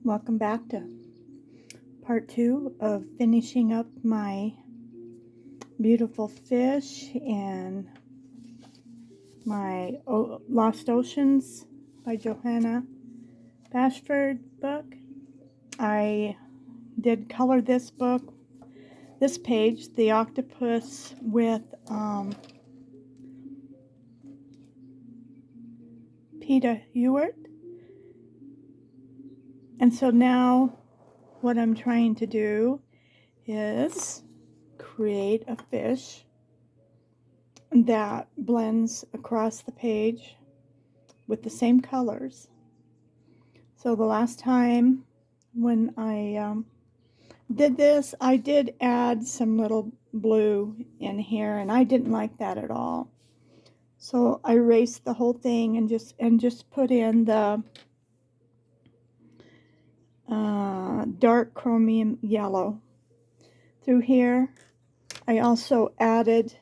Welcome back to part 2 of finishing up my beautiful fish and my Lost Oceans by Johanna Bashford book. I did color this page, the octopus with Petra Hewitt. And so now what I'm trying to do is create a fish that blends across the page with the same colors. So the last time when I did this, I did add some little blue in here, and I didn't like that at all. So I erased the whole thing and just put in the dark chromium yellow through here. I also added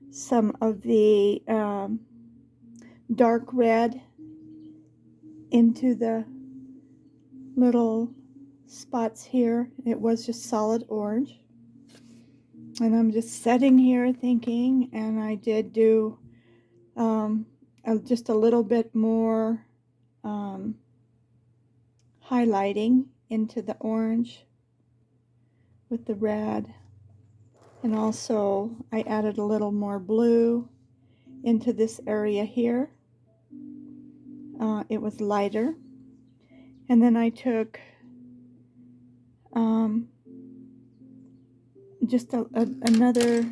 some of the dark red into the little spots here. It was just solid orange. And I'm just sitting here thinking, and I did do just a little bit more highlighting into the orange with the red. And also I added a little more blue into this area here. It was lighter. And then I took just another,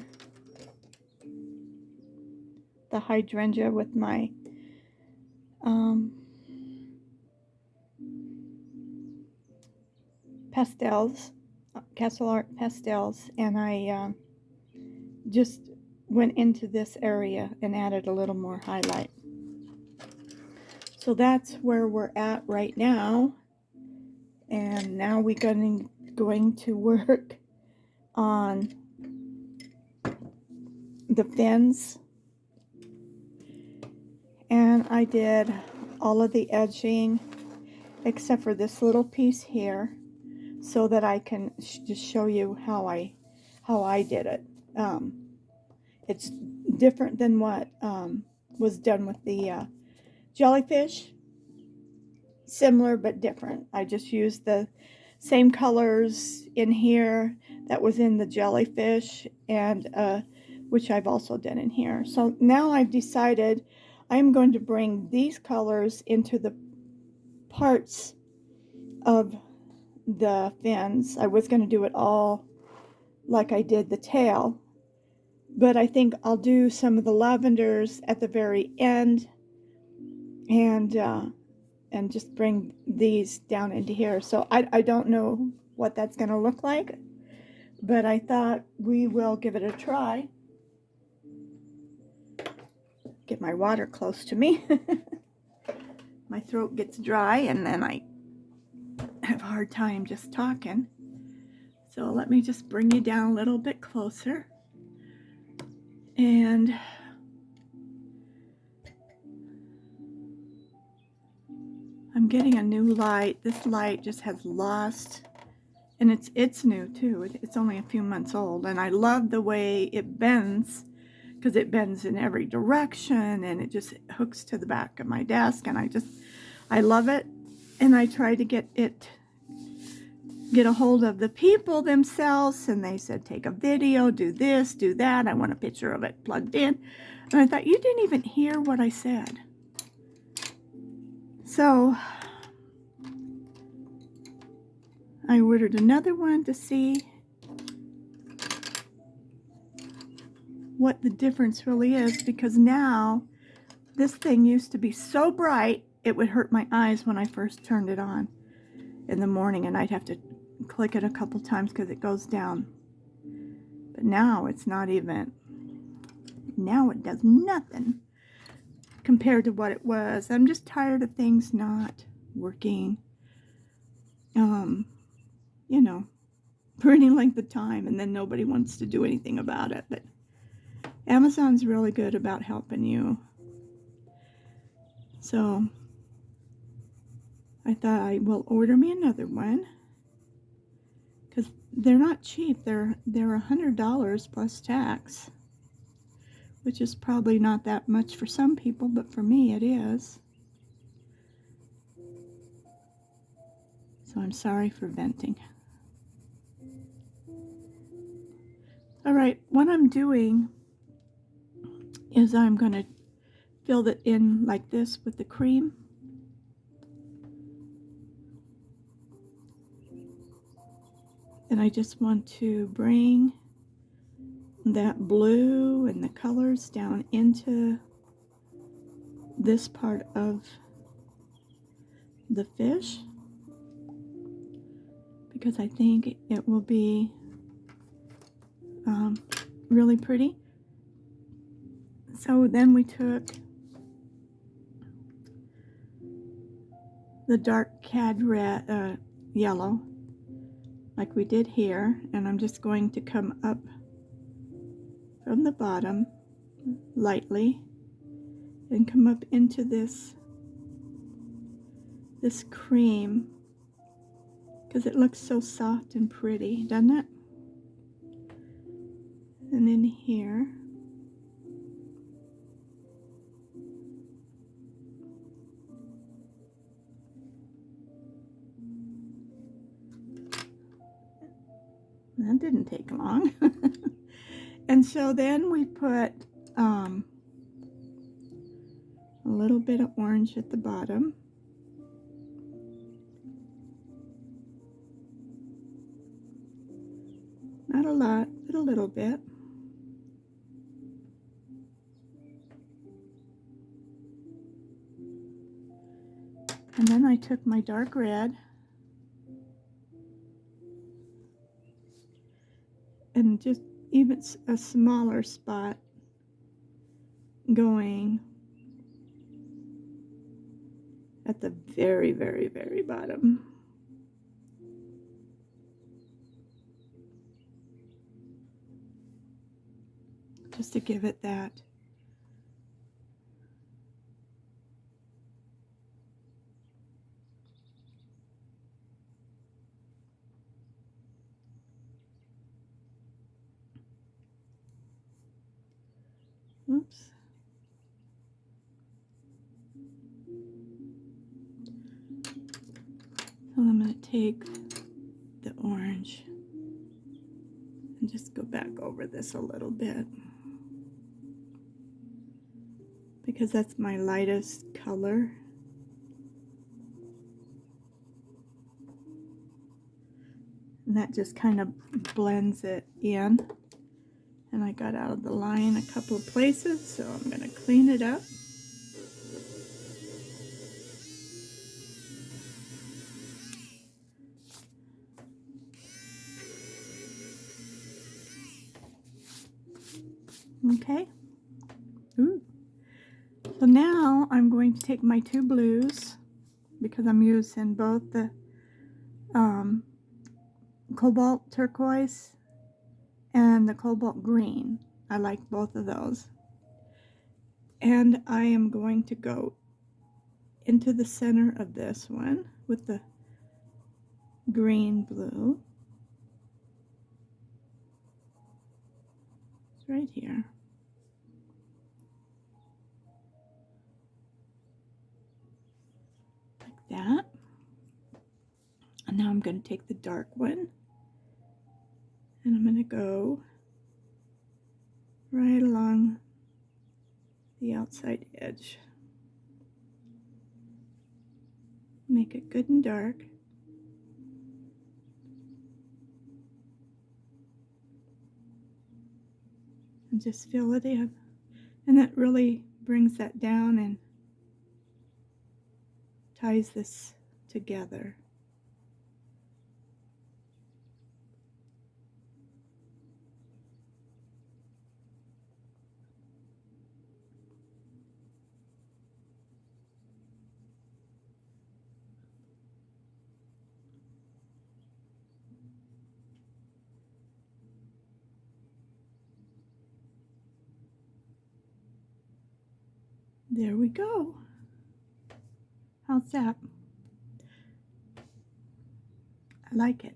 the hydrangea with my pastels, Castle Art pastels, and I just went into this area and added a little more highlight. So that's where we're at right now. And now we're going to work on the fins. And I did all of the edging except for this little piece here, so that I can just show you how I did it. It's different than what was done with the jellyfish. Similar but different. I just used the same colors in here that was in the jellyfish, and which I've also done in here. So now I've decided I'm going to bring these colors into the parts of the fins. I was going to do it all like I did the tail, but I think I'll do some of the lavenders at the very end, and just bring these down into here. So I don't know what that's going to look like, but I thought we will give it a try. Get my water close to me. My throat gets dry, and then I have a hard time just talking. So let me just bring you down a little bit closer. And I'm getting a new light. This light just has lost, and it's new too. It's only a few months old, and I love the way it bends, because it bends in every direction, and it just hooks to the back of my desk, and I love it. And I try to get a hold of the people themselves, and they said, take a video, do this, do that. I want a picture of it plugged in. And I thought, you didn't even hear what I said. So I ordered another one to see what the difference really is, because now this thing used to be so bright it would hurt my eyes when I first turned it on in the morning, and I'd have to click it a couple times because it goes down. But now it's not even, now it does nothing compared to what it was. I'm just tired of things not working, you know, for any length of time, and then nobody wants to do anything about it. But Amazon's really good about helping you. So I thought I will order me another one, because they're not cheap. They're $100 plus tax, which is probably not that much for some people, but for me it is. So I'm sorry for venting. All right, what I'm doing is I'm going to fill it in like this with the cream. And I just want to bring that blue and the colors down into this part of the fish, because I think it will be really pretty. So then we took the dark cad red, yellow, like we did here, and I'm just going to come up from the bottom lightly and come up into this cream, because it looks so soft and pretty, doesn't it? And in here, that didn't take long. And so then we put a little bit of orange at the bottom. Not a lot, but a little bit. And then I took my dark red and just even a smaller spot going at the very, very, very bottom. Just to give it that oops. So I'm going to take the orange and just go back over this a little bit, because that's my lightest color. And that just kind of blends it in. And I got out of the line a couple of places, so I'm going to clean it up. Okay. Ooh. So now I'm going to take my two blues, because I'm using both the cobalt turquoise and the cobalt green. I like both of those. And I am going to go into the center of this one with the green blue. It's right here. Like that. And now I'm going to take the dark one and I'm going to go right along the outside edge. Make it good and dark. And just fill it in. And that really brings that down and ties this together. There we go. How's that? I like it.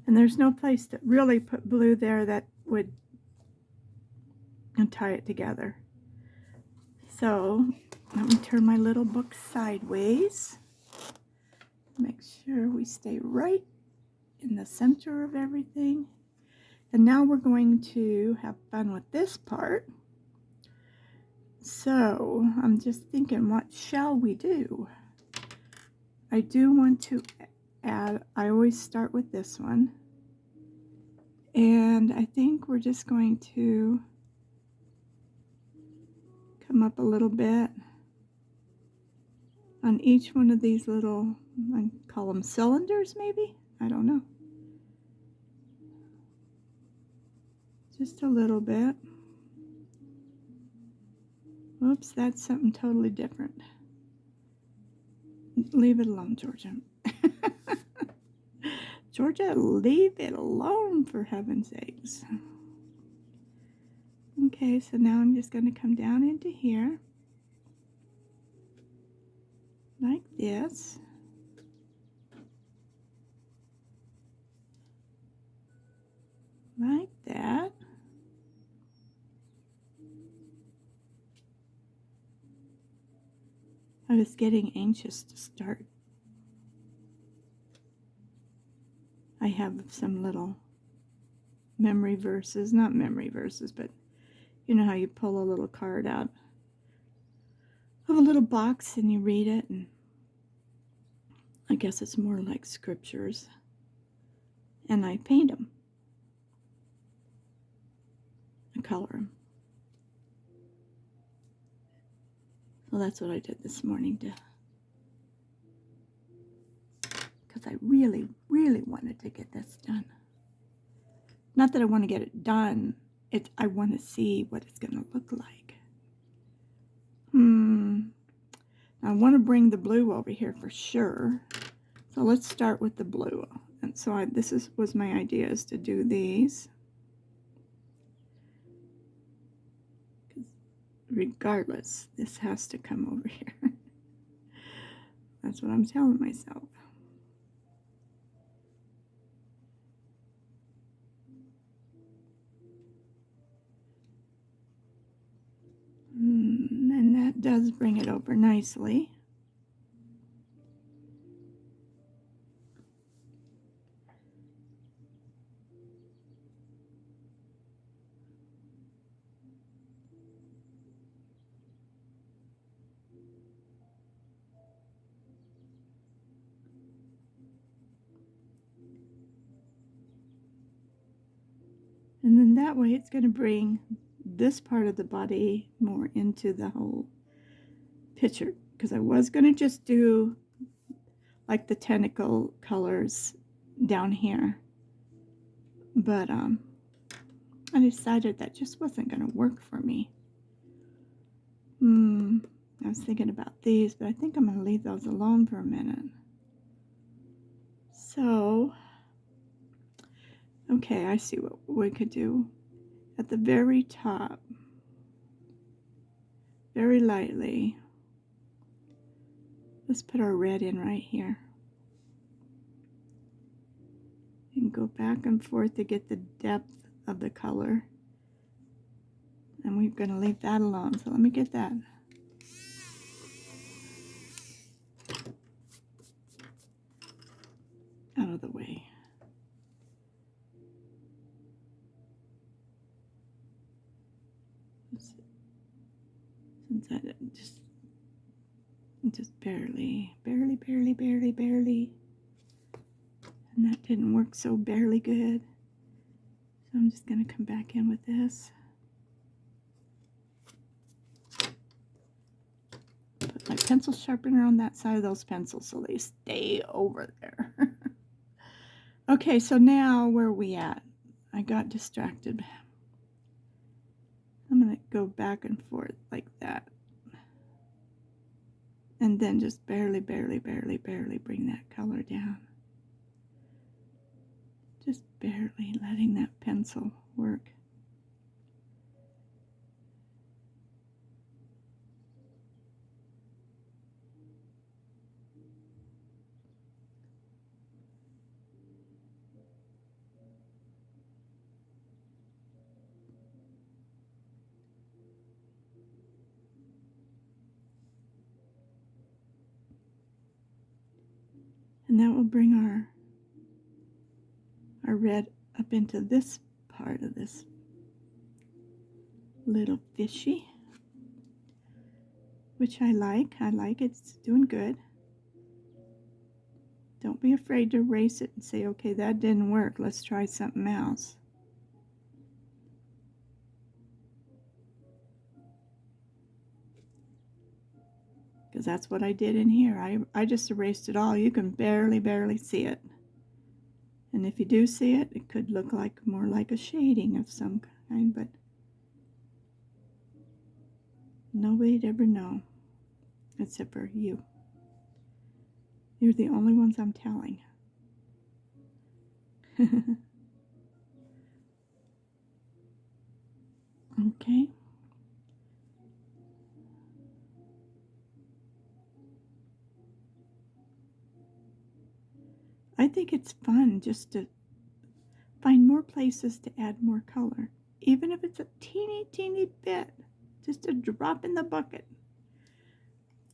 And there's no place to really put blue there that would tie it together. So let me turn my little book sideways. Make sure we stay right in the center of everything. And now we're going to have fun with this part. So I'm just thinking, what shall we do? I do want to add, I always start with this one. And I think we're just going to come up a little bit on each one of these little, I call them cylinders maybe? I don't know. Just a little bit. Oops, that's something totally different. Leave it alone, Georgia. Georgia, leave it alone, for heaven's sakes. Okay, so now I'm just going to come down into here. Like this. Like that. I was getting anxious to start. I have some little memory verses, not memory verses, but you know how you pull a little card out of a little box and you read it, and I guess it's more like scriptures, and I paint them. I color them. So that's what I did this morning because I really, really wanted to get this done. Not that I want to get it done, I want to see what it's going to look like. I want to bring the blue over here for sure. So let's start with the blue. And so was my idea, is to do these. Regardless, this has to come over here. That's what I'm telling myself. And that does bring it over nicely. And then that way it's going to bring this part of the body more into the whole picture. Because I was going to just do like the tentacle colors down here. But I decided that just wasn't going to work for me. I was thinking about these, but I think I'm going to leave those alone for a minute. So, okay, I see what we could do. At the very top, very lightly, let's put our red in right here. You can go back and forth to get the depth of the color. And we're going to leave that alone, so let me get that. Out of the way. Since I just barely. And that didn't work so barely good. So I'm just going to come back in with this. Put my pencil sharpener on that side of those pencils so they stay over there. Okay, so now where are we at? I got distracted. I'm going to go back and forth like that. And then just barely bring that color down. Just barely letting that pencil work. And that will bring our red up into this part of this little fishy, which I like. I like it. It's doing good. Don't be afraid to erase it and say, okay, that didn't work. Let's try something else. Because that's what I did in here. I just erased it all. You can barely see it. And if you do see it, it could look like more like a shading of some kind, but nobody'd ever know, except for you. You're the only ones I'm telling. Okay. I think it's fun just to find more places to add more color, even if it's a teeny bit, just a drop in the bucket.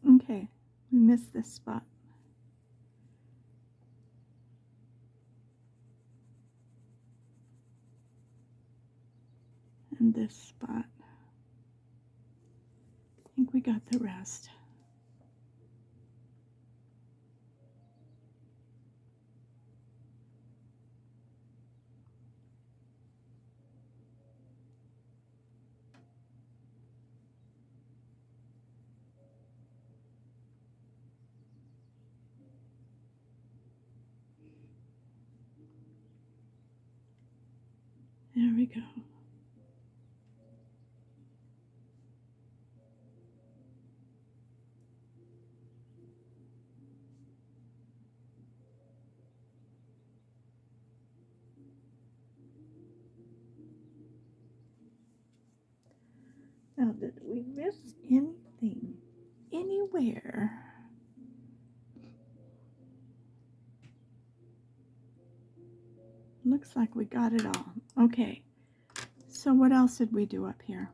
Okay, we missed this spot. And this spot. I think we got the rest. There we go. Now, did we miss anything? Anywhere? Looks like we got it all. Okay, so what else did we do up here?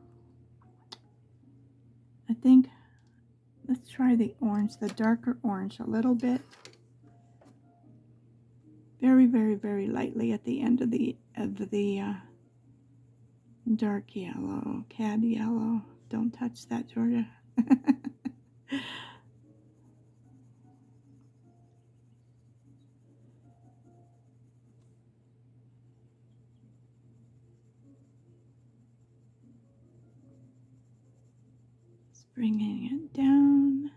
I think, let's try the orange, the darker orange a little bit. Very lightly at the end of the dark yellow, cad yellow. Don't touch that, Georgia. Just bringing it down.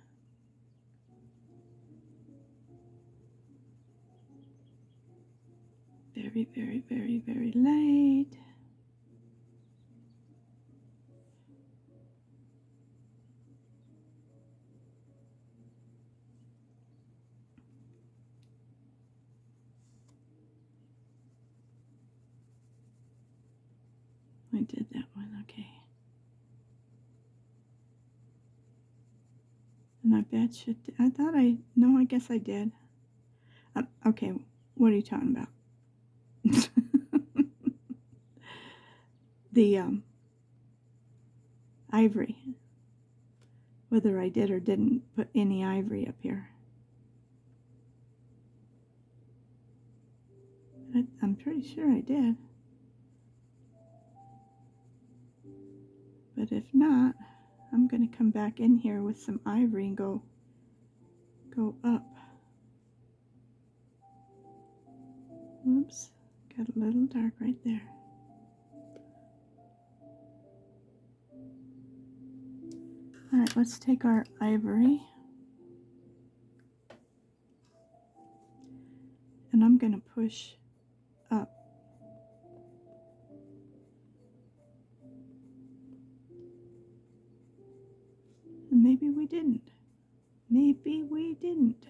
Very light. I did that one, okay. And I bet you, I thought no, I guess I did. Okay, what are you talking about? The ivory. Whether I did or didn't put any ivory up here. I'm pretty sure I did. But if not, I'm going to come back in here with some ivory and go up. Whoops, got a little dark right there. All right, let's take our ivory. And I'm going to push up. And maybe we didn't. Maybe we didn't.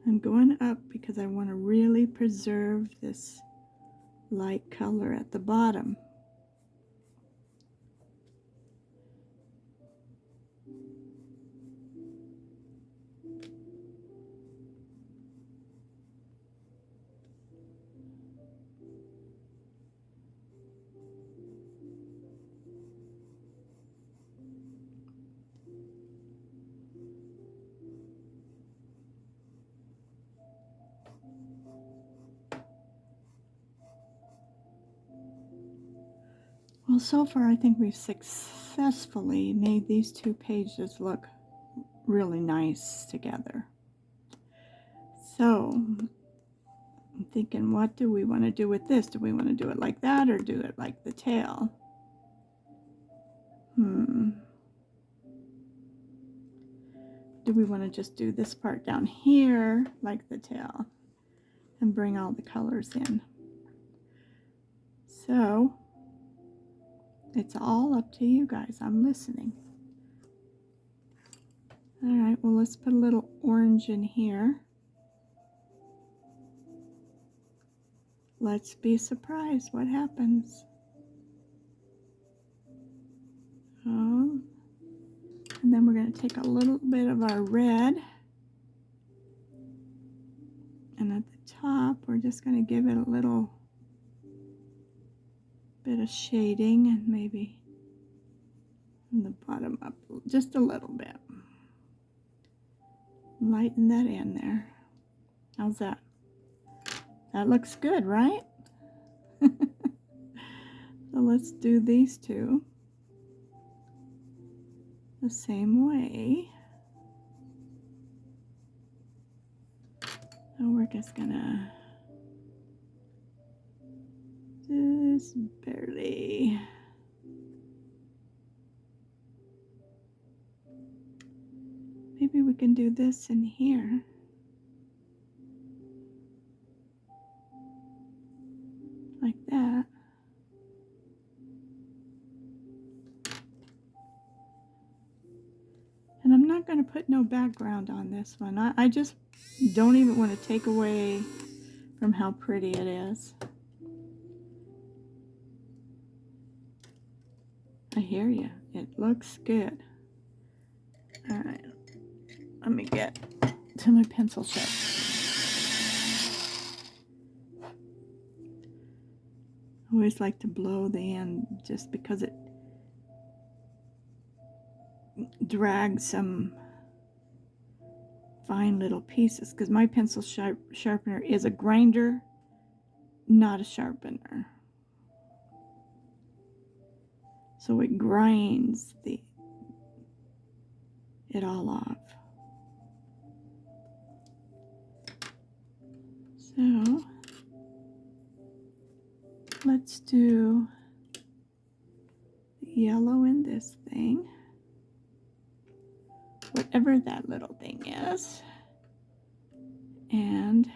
I'm going up because I want to really preserve this light color at the bottom. Well, so far I think we've successfully made these two pages look really nice together. So I'm thinking, what do we want to do with this? Do we want to do it like that or do it like the tail? Do we want to just do this part down here like the tail and bring all the colors in? So it's all up to you guys. I'm listening. All right, well, let's put a little orange in here. Let's be surprised what happens. Oh, and then we're going to take a little bit of our red. And at the top, we're just going to give it a little bit of shading, and maybe from the bottom up just a little bit. Lighten that in there. How's that? That looks good, right? So let's do these two the same way. So we're just gonna just barely. Maybe we can do this in here. Like that. And I'm not going to put no background on this one. I just don't even want to take away from how pretty it is. I hear you. It looks good. All right. Let me get to my pencil sharp. I always like to blow the end just because it drags some fine little pieces, because my pencil sharpener is a grinder, not a sharpener. So it grinds it all off. So let's do the yellow in this thing, whatever that little thing is, and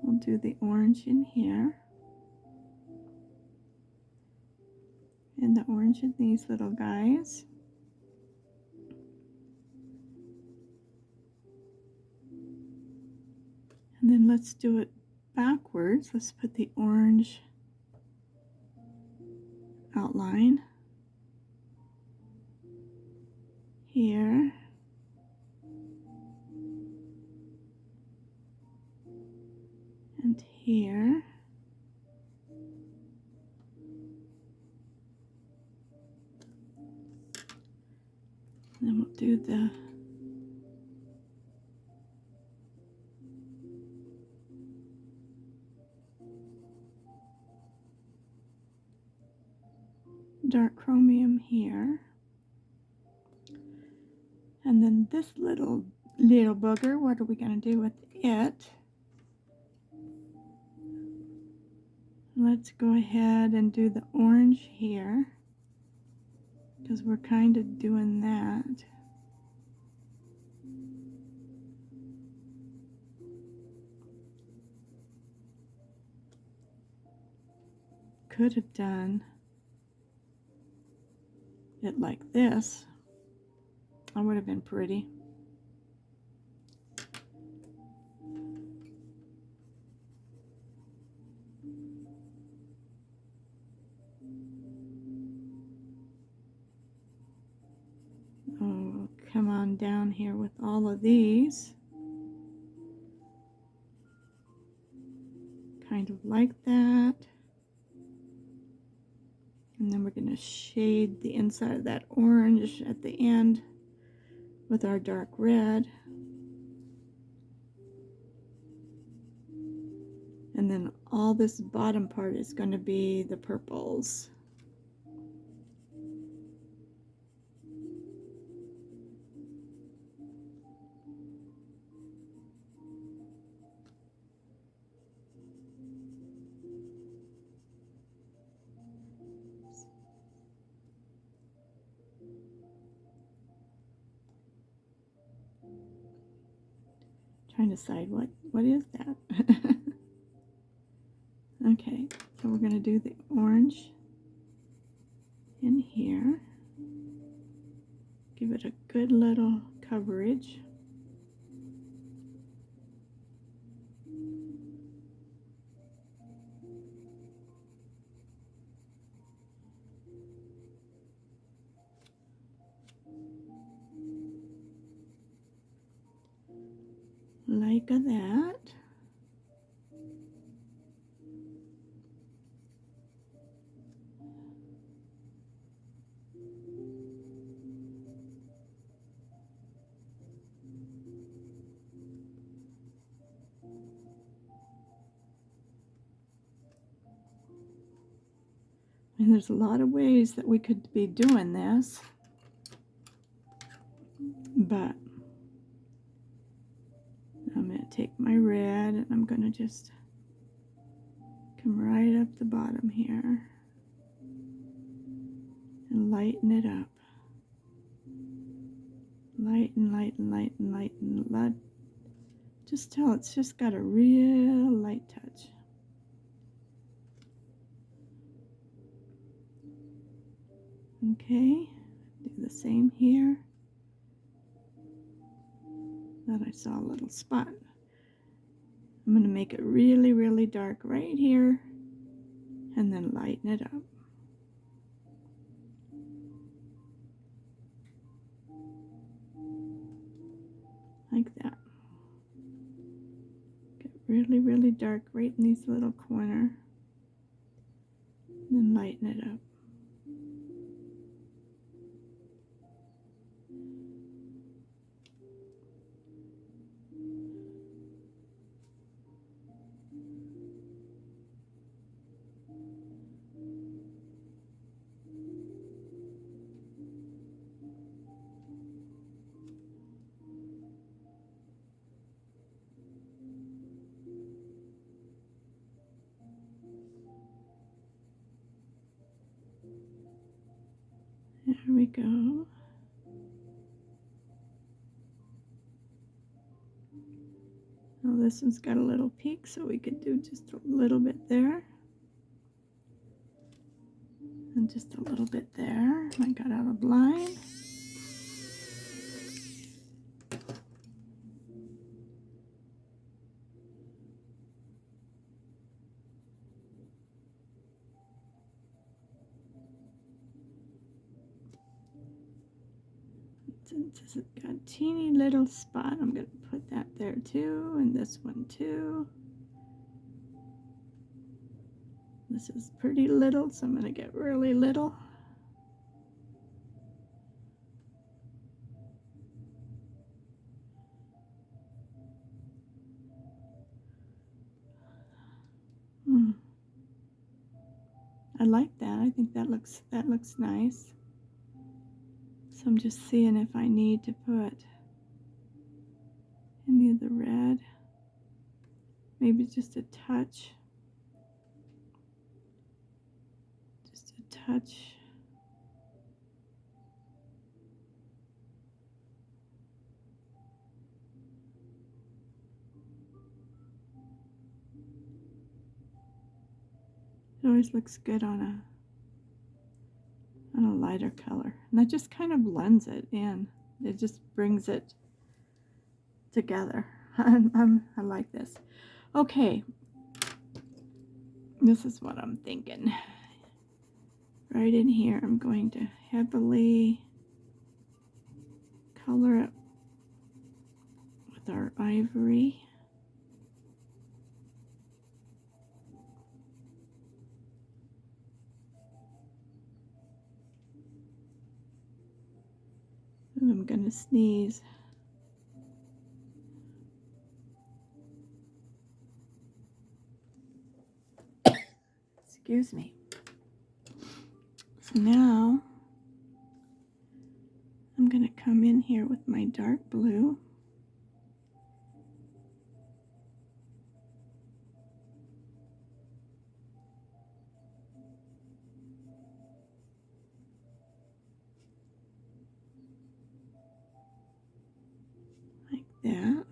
we'll do the orange in here, and the orange in these little guys. And then let's do it backwards. Let's put the orange outline here. And here. And then we'll do the dark chromium here. And then this little booger, what are we going to do with it? Let's go ahead and do the orange here, because we're kind of doing that. Could have done it like this. That would have been pretty. Oh, come on down here with all of these. Kind of like that. And then we're going to shade the inside of that orange at the end with our dark red. And then all all this bottom part is going to be the purples. Trying to decide what is that. Okay, so we're going to do the orange in here. Give it a good little coverage. Like that. And there's a lot of ways that we could be doing this, but I'm going to take my red and I'm going to just come right up the bottom here and lighten it up. Lighten, lighten, lighten, lighten, lighten. Just till it's just got a real light touch. Okay, do the same here. Thought I saw a little spot. I'm going to make it really, really dark right here and then lighten it up. Like that. Get really, really dark right in these little corner. And then lighten it up. There we go. Now this one's got a little peak, so we could do just a little bit there. And just a little bit there. I got out of line. Since it's got a teeny little spot, I'm going to put that there too, and this one too. This is pretty little, so I'm going to get really little. I like that. I think that looks nice. So I'm just seeing if I need to put any of the red. Maybe just a touch. Just a touch. It always looks good on a lighter color. And that just kind of blends it in. It just brings it together. I like this. Okay. This is what I'm thinking. Right in here, I'm going to heavily color it with our ivory. And I'm going to sneeze. Excuse me. So now I'm going to come in here with my dark blue. Like that.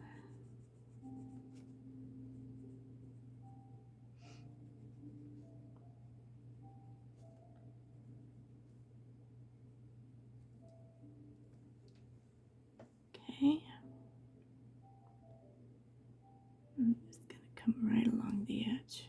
Okay. I'm just going to come right along the edge.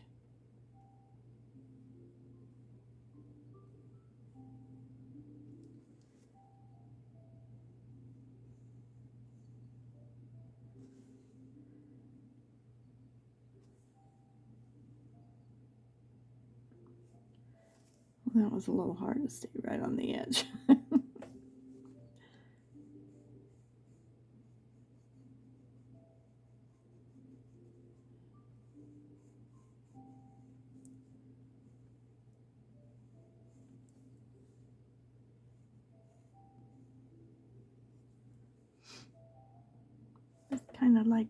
Well, that was a little hard to stay right on the edge. It's kind of like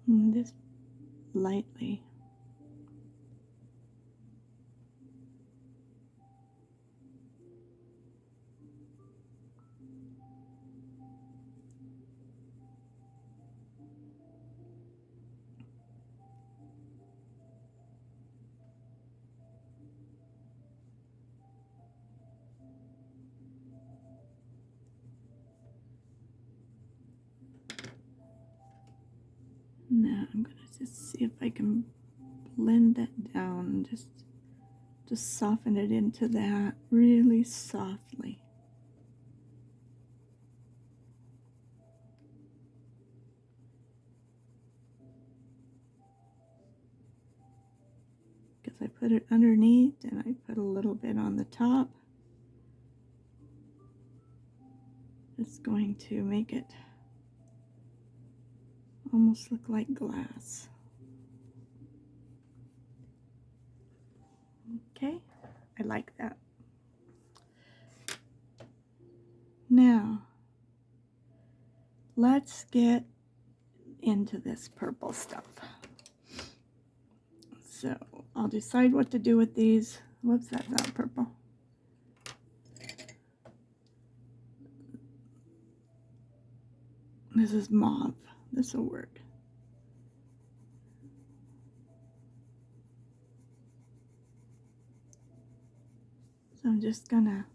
this lightly. Now I'm going to just see if I can blend that down and just soften it into that really softly. Because I put it underneath and I put a little bit on the top. It's going to make it almost look like glass. Okay, I like that. Now, let's get into this purple stuff. So, I'll decide what to do with these. Whoops, that's not purple. This is mauve. This will work. So I'm just gonna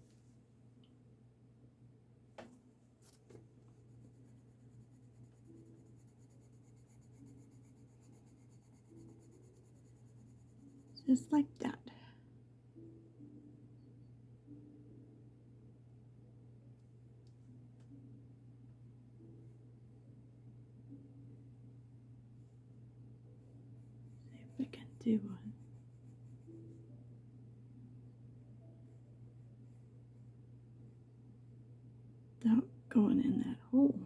just like that. See if we can do one. Without going in that hole.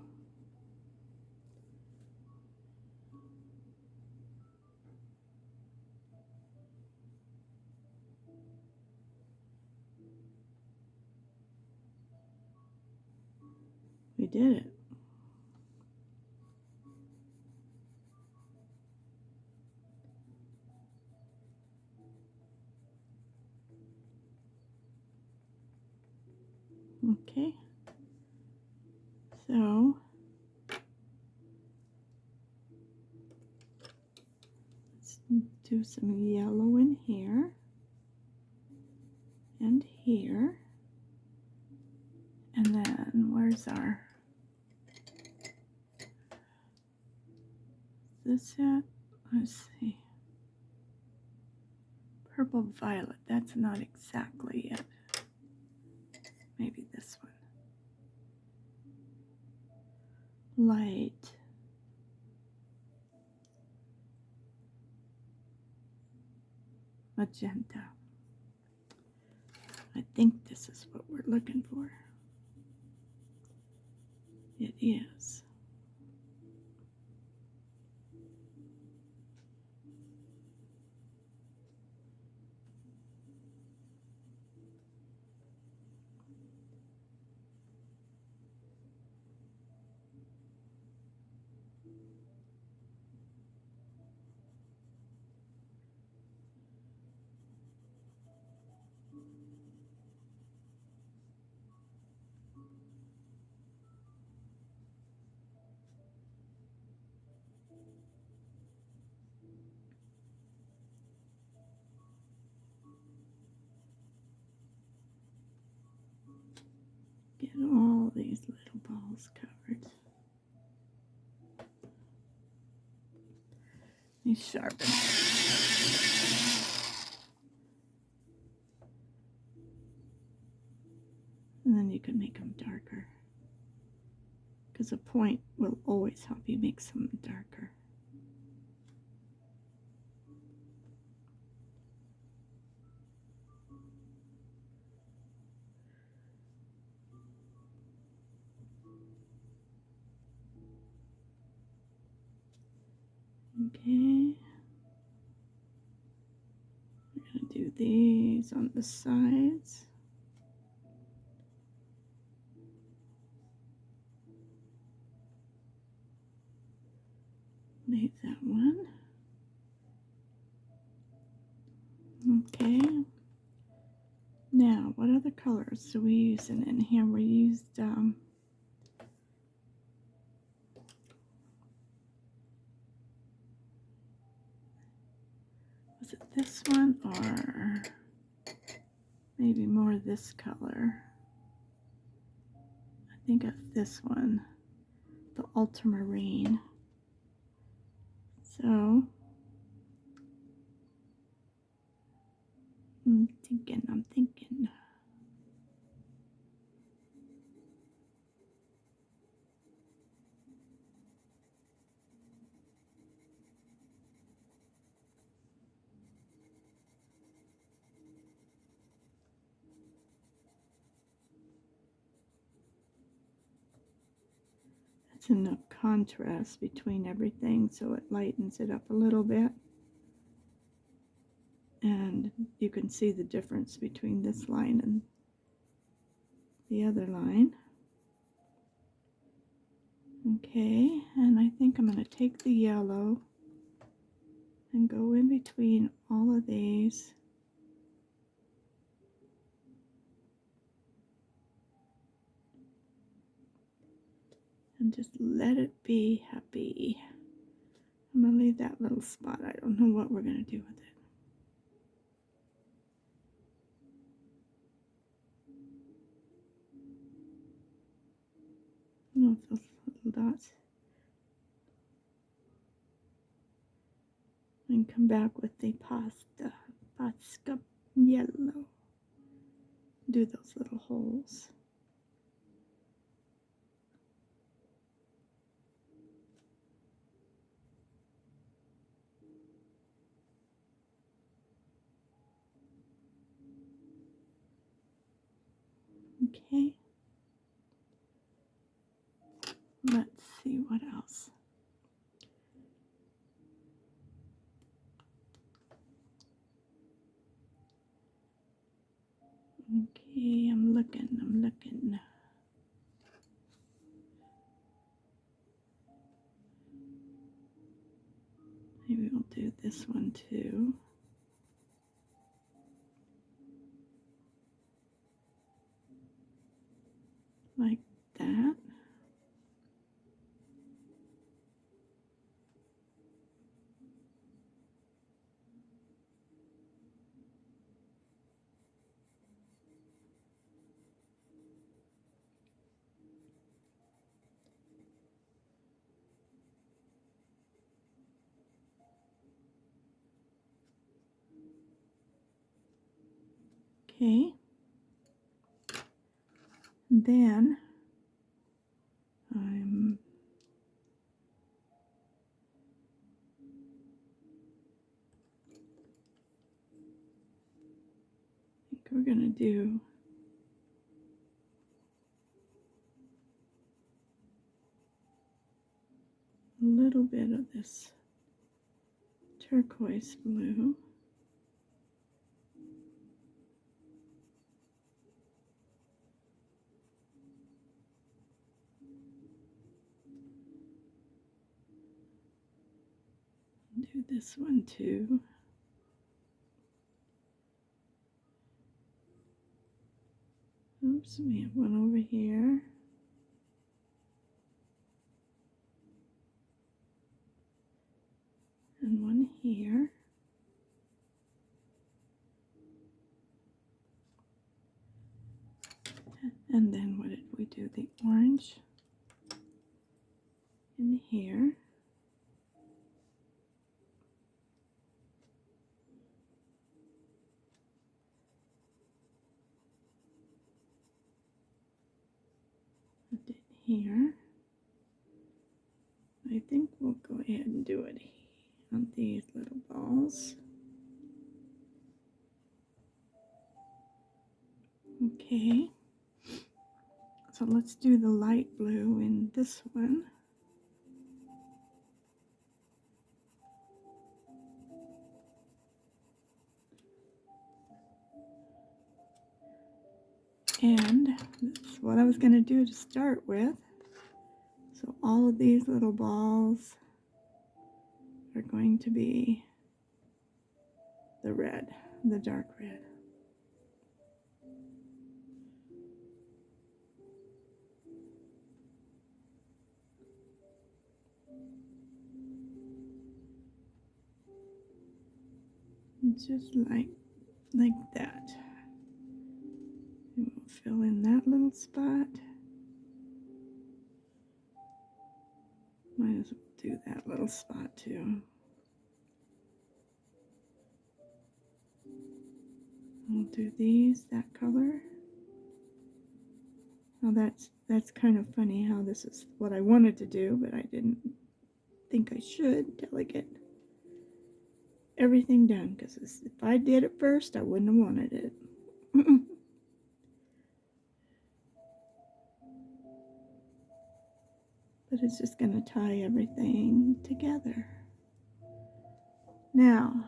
We did it. Okay. So let's do some yellow in here and here. And then where's our, is this it? Let's see. Purple violet, that's not exactly it. Maybe this one. Light. Magenta. I think this is what we're looking for. It is. Get all these little balls covered. These sharpen. And then you can make them darker, because a point will always help you make some darker. Okay. We're going to do these on the sides. Leave that one. Okay. Now, what other colors do we use in here? We used was it this one or maybe more this color? I think it's this one, the ultramarine. So I'm thinking. That's enough contrast between everything so it lightens it up a little bit. And you can see the difference between this line and the other line. Okay, and I think I'm going to take the yellow and go in between all of these. And just let it be happy. I'm going to leave that little spot. I don't know what we're going to do with it. I don't know if those little dots. And come back with the Posca yellow. Do those little holes. Okay. Let's see what else. Okay, I'm looking. Maybe we'll do this one too. Like that. Okay. Then I think we're gonna do a little bit of this turquoise blue. Do this one too. Oops, we have one over here. And one here. And then what did we we do the orange in here. Put it here. I think we'll go ahead and do it on these little balls. Okay, so let's do the light blue in this one. And that's what I was going to do to start with. So all of these little balls are going to be the red, the dark red. Just like that. And we'll fill in that little spot. Might as well do that little spot too. I'll do these, that color. Now that's kind of funny how this is what I wanted to do, but I didn't think I should until I get everything done, because if I did it first, I wouldn't have wanted it. But it's just going to tie everything together. Now,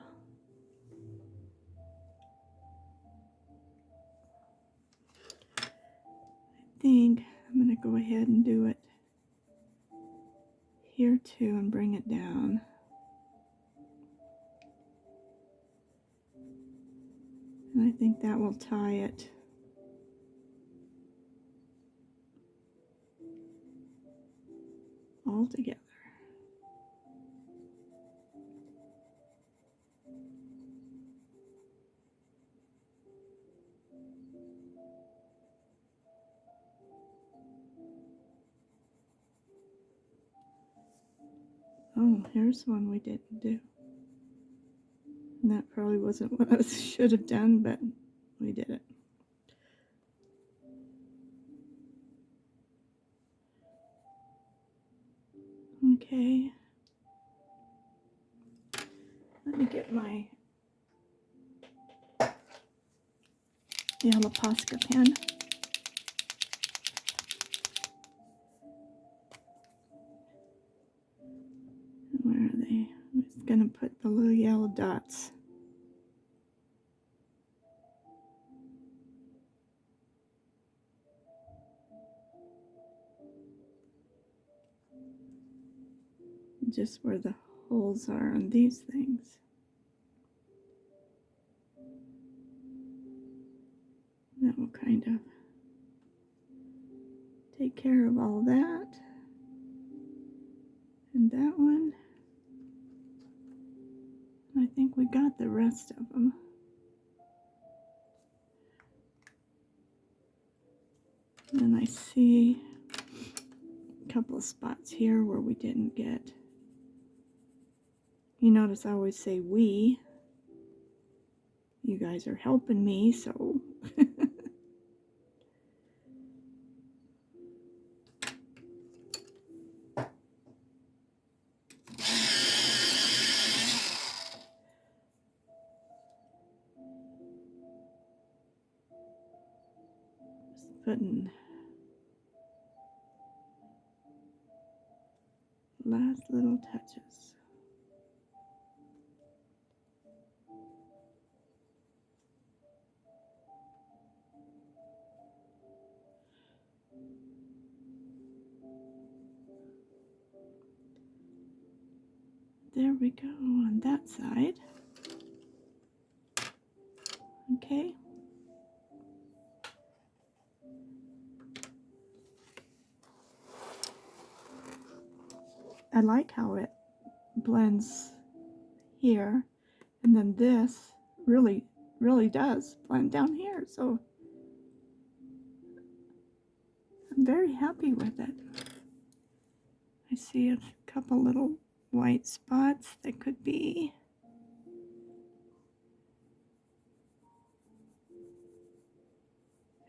I think I'm going to go ahead and do it here too and bring it down. And I think that will tie it all together. Oh, here's one we didn't do. And that probably wasn't what I should have done, but we did it. Okay. Let me get my yellow Posca pen. Where are they? I'm just going to put the little yellow dots. Just where the holes are on these things. That will kind of take care of all that. And that one. I think we got the rest of them. And I see a couple of spots here where we didn't get. You notice I always say we. You guys are helping me, so. Just putting last little touches. There we go on that side. Okay. I like how it blends here, and then this really does blend down here, so I'm very happy with it. I see a couple little white spots that could be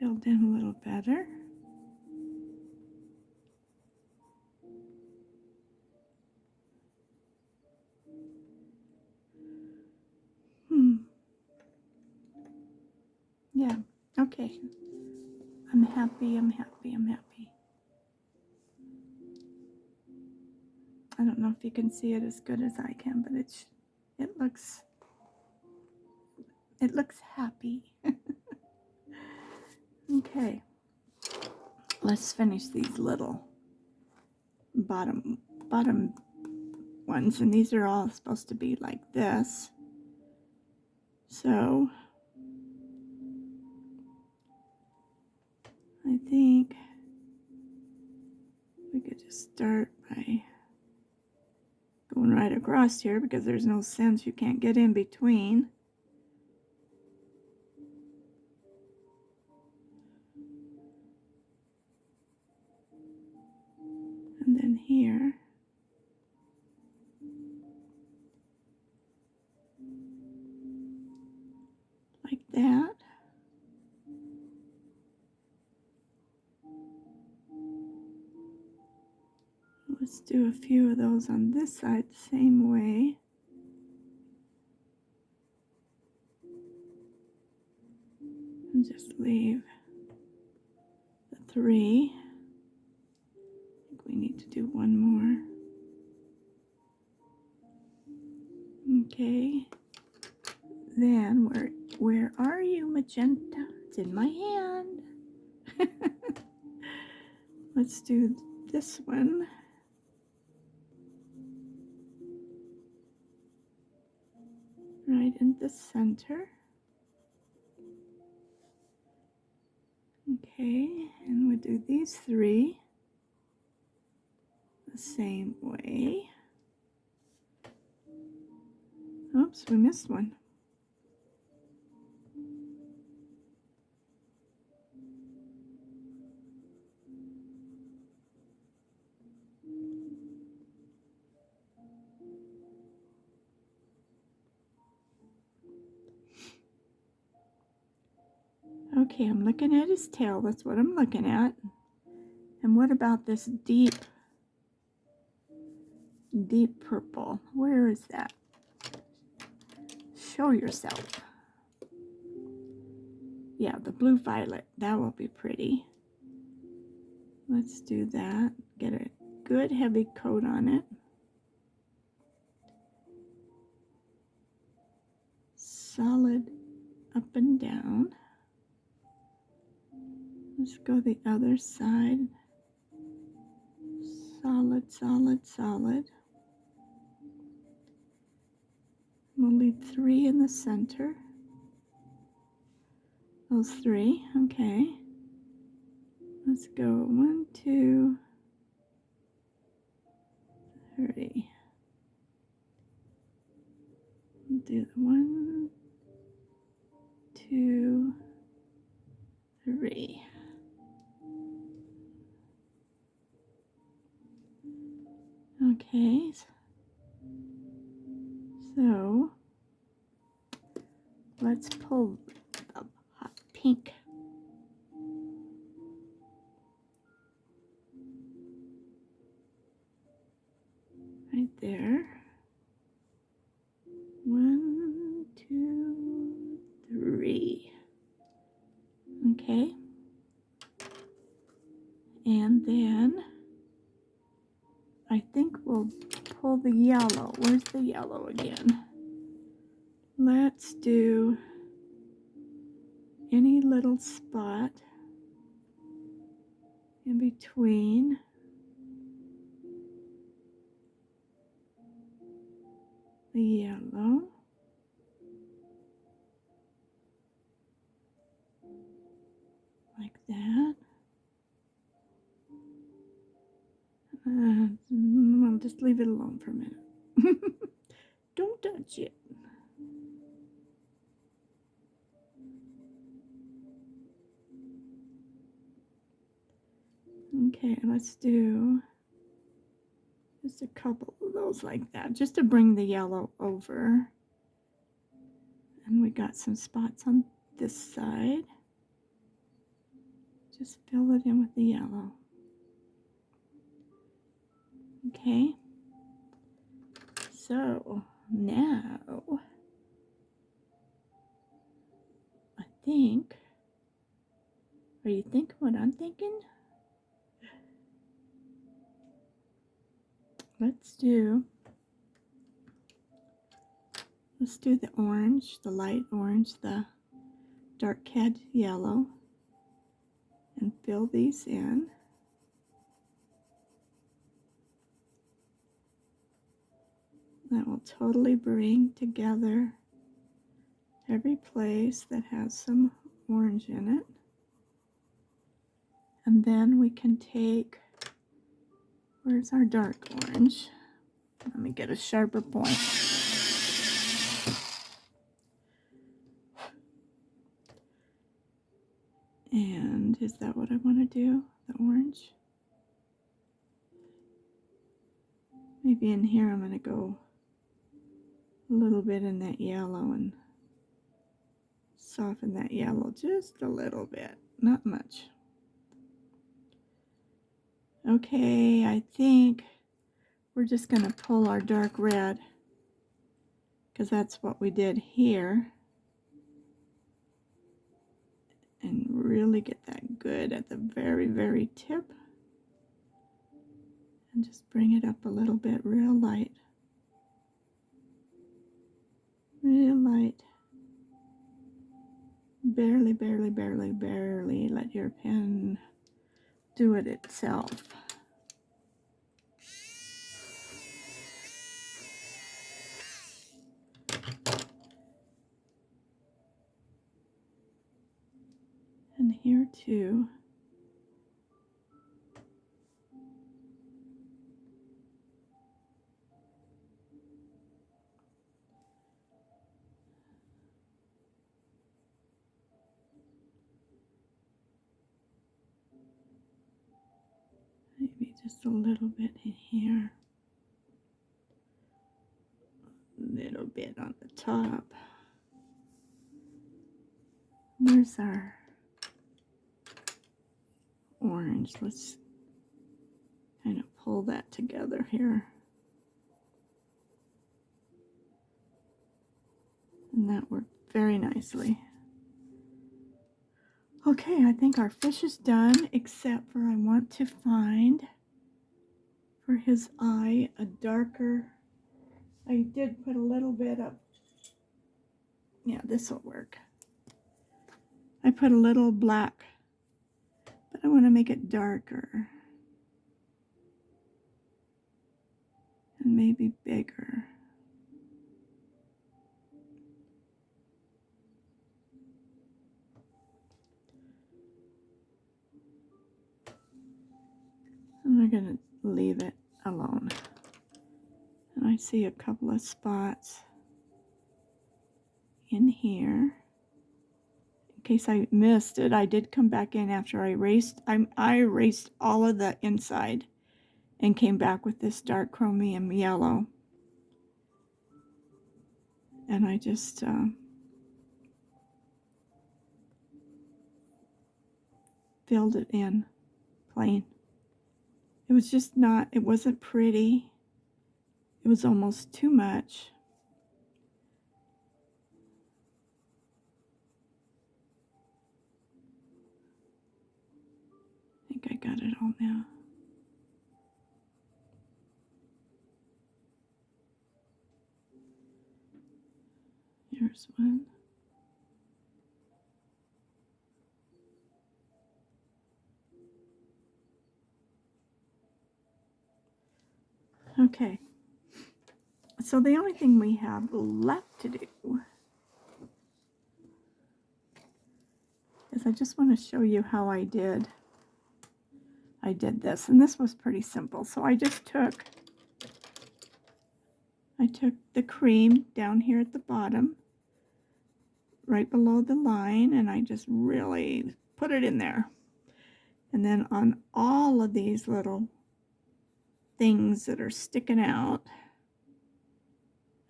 filled in a little better. Yeah, okay. I'm happy. I don't know if you can see it as good as I can, but it looks happy. Okay, let's finish these little bottom ones, and these are all supposed to be like this. So I think we could just start by going right across here, because there's no sense, you can't get in between. And then here, like that. Let's do a few of those on this side the same way. And just leave the 3. I think we need to do one more. Okay. Then where are you, magenta? It's in my hand. Let's do this one. Right in the center. Okay, and we'll do these 3 the same way. Oops, we missed one. Okay, I'm looking at his tail. That's what I'm looking at. And what about this deep purple? Where is that? Show yourself. Yeah, the blue violet. That will be pretty. Let's do that. Get a good heavy coat on it. Solid up and down. Let's go the other side. Solid, solid, solid. We'll leave 3 in the center. Those 3, okay. Let's go 1, 2, 3. Do the 1, 2, 3. Okay, so let's pull the hot pink. Right there. 1, 2, 3. Okay. And then I think we'll pull the yellow. Where's the yellow again? Let's do any little spot in between the yellow. Like that. I'll just leave it alone for a minute. Don't touch it. Okay, let's do just a couple of those like that, just to bring the yellow over. And we got some spots on this side. Just fill it in with the yellow. Okay. So now I think, are you thinking what I'm thinking? Let's do the orange, the light orange, the dark cad yellow, and fill these in. That will totally bring together every place that has some orange in it. And then we can take, where's our dark orange? Let me get a sharper point. And is that what I want to do? The orange? Maybe in here I'm going to go a little bit in that yellow and soften that yellow just a little bit, not much. Okay, I think we're just going to pull our dark red, because that's what we did here, and really get that good at the very, very tip, and just bring it up a little bit, real light. Real light. Barely, barely, barely, barely let your pen do it itself. And here too. Maybe just a little bit in here. A little bit on the top. Where's our orange? Let's kind of pull that together here. And that worked very nicely. Okay, I think our fish is done, except for I want to find for his eye a darker. I did put a little bit of, yeah, this will work. I put a little black, but I want to make it darker. And maybe bigger. And we're going to leave it alone. And I see a couple of spots in here. In case I missed it, I did come back in after I erased. I erased all of the inside and came back with this dark chromium yellow. And I just filled it in plain. It was just not, it wasn't pretty. It was almost too much. I think I got it all now. Here's one. Okay. So the only thing we have left to do is I just want to show you how I did this. And this was pretty simple. So I just took the cream down here at the bottom, right below the line, and I just really put it in there. And then on all of these little things that are sticking out,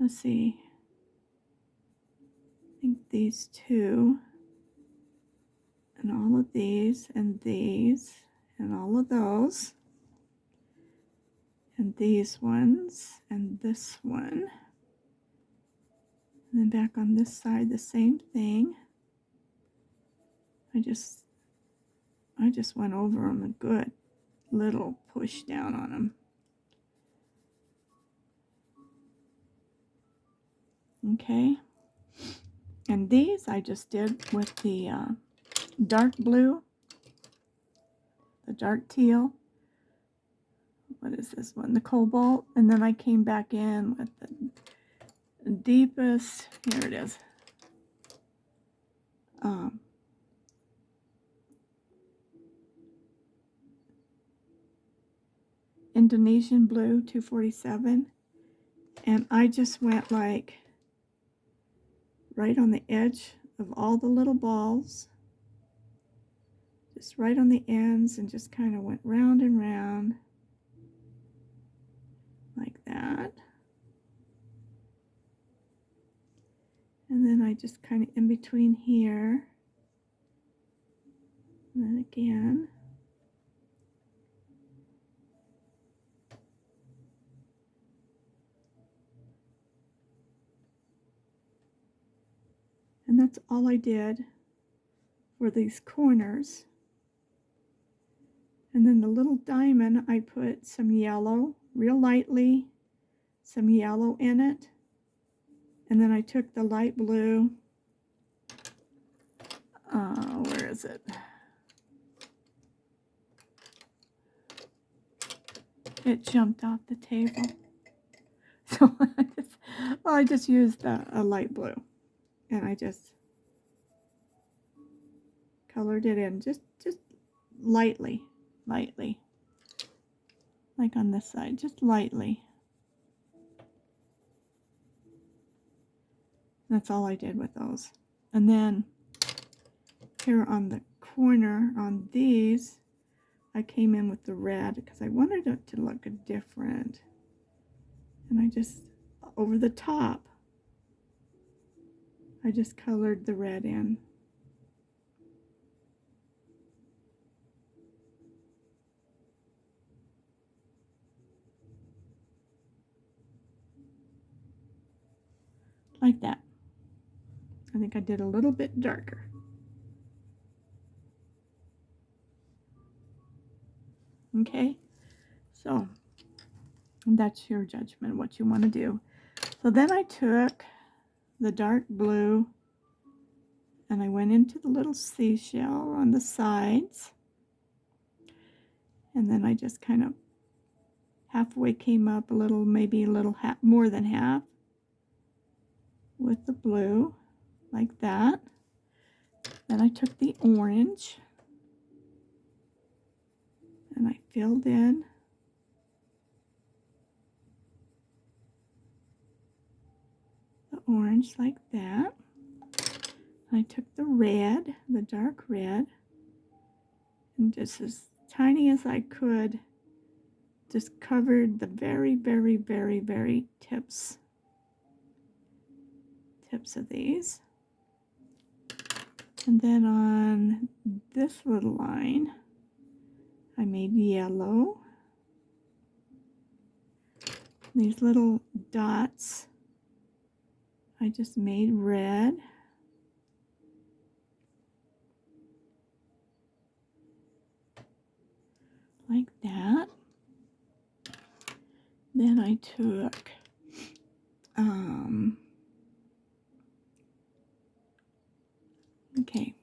let's see, I think these two, and all of these, and all of those, and these ones, and this one. And then back on this side, the same thing. I just went over them a good little push down on them. Okay. And these I just did with the dark blue, the dark teal. What is this one? The cobalt. And then I came back in with the deepest, here it is. Indonesian blue 247. And I just went like right on the edge of all the little balls. Just right on the ends, and just kind of went round and round like that. And then I just kind of in between here. And then again. And that's all I did for these corners. And then the little diamond, I put some yellow, real lightly, some yellow in it. And then I took the light blue, where is it? It jumped off the table. So I just used a light blue. And I just colored it in, just lightly, like on this side, just lightly. That's all I did with those. And then here on the corner on these, I came in with the red because I wanted it to look different. And I just, over the top, I just colored the red in. Like that. I think I did a little bit darker. Okay, so that's your judgment, what you want to do. So then I took the dark blue and I went into the little seashell on the sides. And then I just kind of halfway came up a little, maybe a little more than half with the blue, like that. Then I took the orange and I filled in the orange like that. I took the red, the dark red, and just as tiny as I could, just covered the very, very, very, very tips of these. And then on this little line, I made yellow. These little dots, I just made red. Like that. Then I took okay.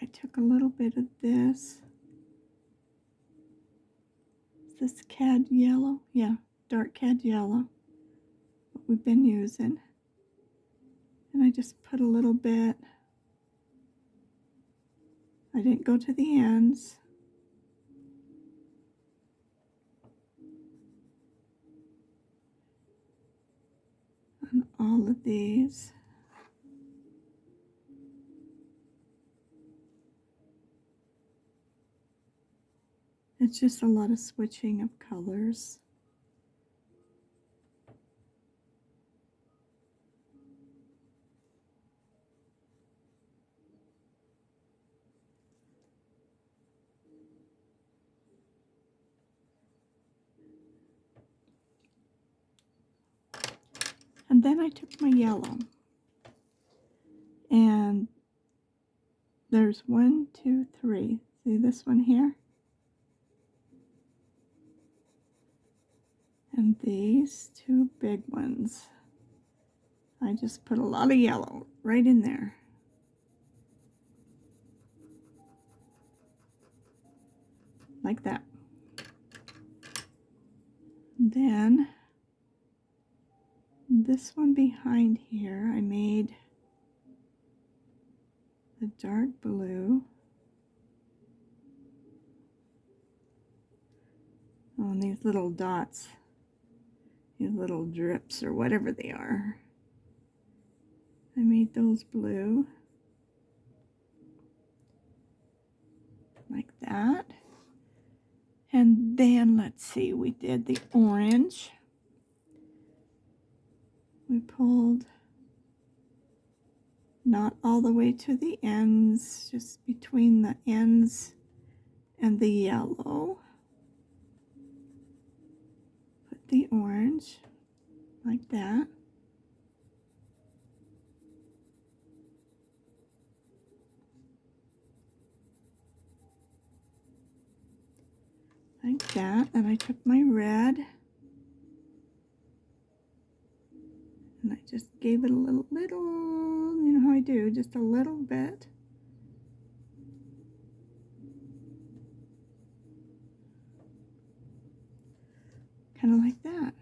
I took a little bit of this. Is this cad yellow? Yeah, dark cad yellow. What we've been using. And I just put a little bit. I didn't go to the ends. On all of these. It's just a lot of switching of colors. And then I took my yellow, and there's 1, 2, 3. See this one here? And these two big ones. I just put a lot of yellow right in there. Like that. And then this one behind here, I made the dark blue. Oh, and these little dots, these little drips or whatever they are, I made those blue. Like that. And then, let's see, we did the orange. We pulled not all the way to the ends, just between the ends and the yellow. Put the orange like that. Like that. And I took my red and I just gave it a little, you know how I do, just a little bit. Kind of like that.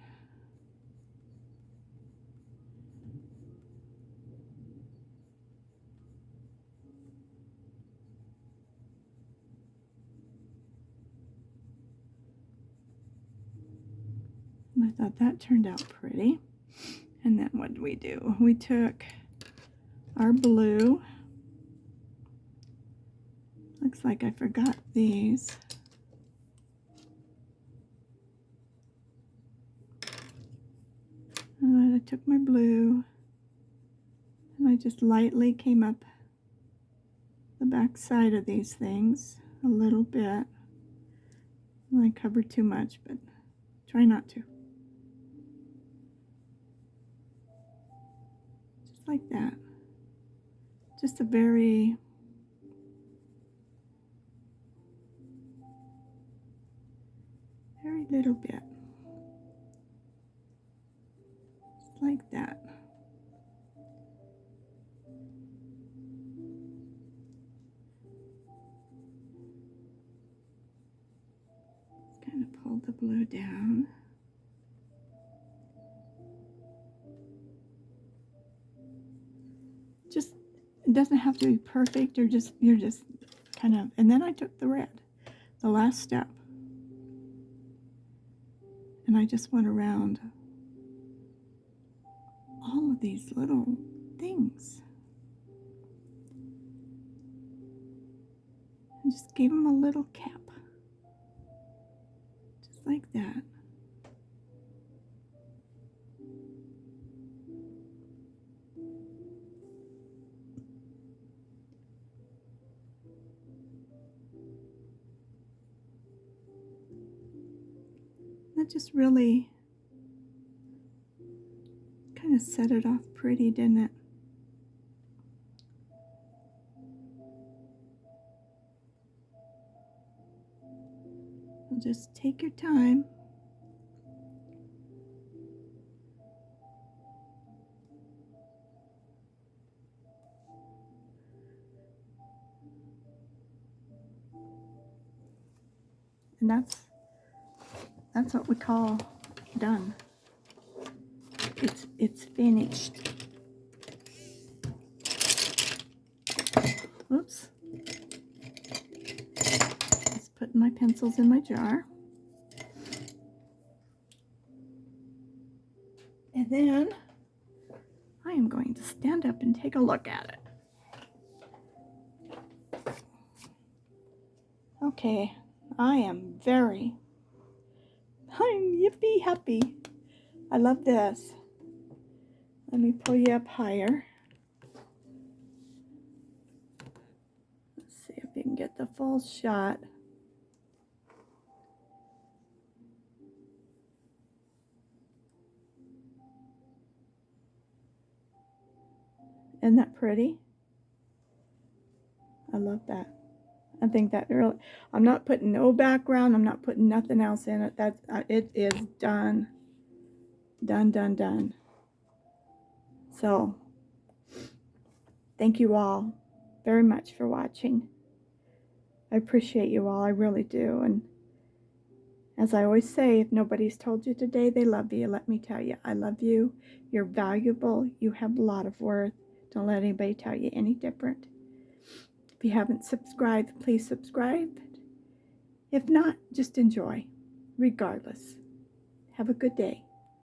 And I thought that turned out pretty. And then what did we do? We took our blue. Looks like I forgot these. And I took my blue and I just lightly came up the back side of these things a little bit. I covered too much, but try not to. Just like that. Just a very little bit. Just like that. Kind of pull the blue down. Just, it doesn't have to be perfect, or you're just kind of, and then I took the red, the last step, and I just went around all of these little things and just gave them a little cap, just like that. That just really kind of set it off pretty, didn't it? So just take your time. And that's what we call done. It's finished. Oops. Just putting my pencils in my jar. And then I am going to stand up and take a look at it. Okay, I am I'm yippee happy. I love this. Let me pull you up higher. Let's see if you can get the full shot. Isn't that pretty? I love that. I think that really, I'm not putting no background. I'm not putting nothing else in it. That's it is done. Done, done, done. So, thank you all very much for watching. I appreciate you all. I really do. And as I always say, if nobody's told you today they love you, let me tell you, I love you. You're valuable. You have a lot of worth. Don't let anybody tell you any different. If you haven't subscribed, please subscribe. If not, just enjoy, regardless. Have a good day.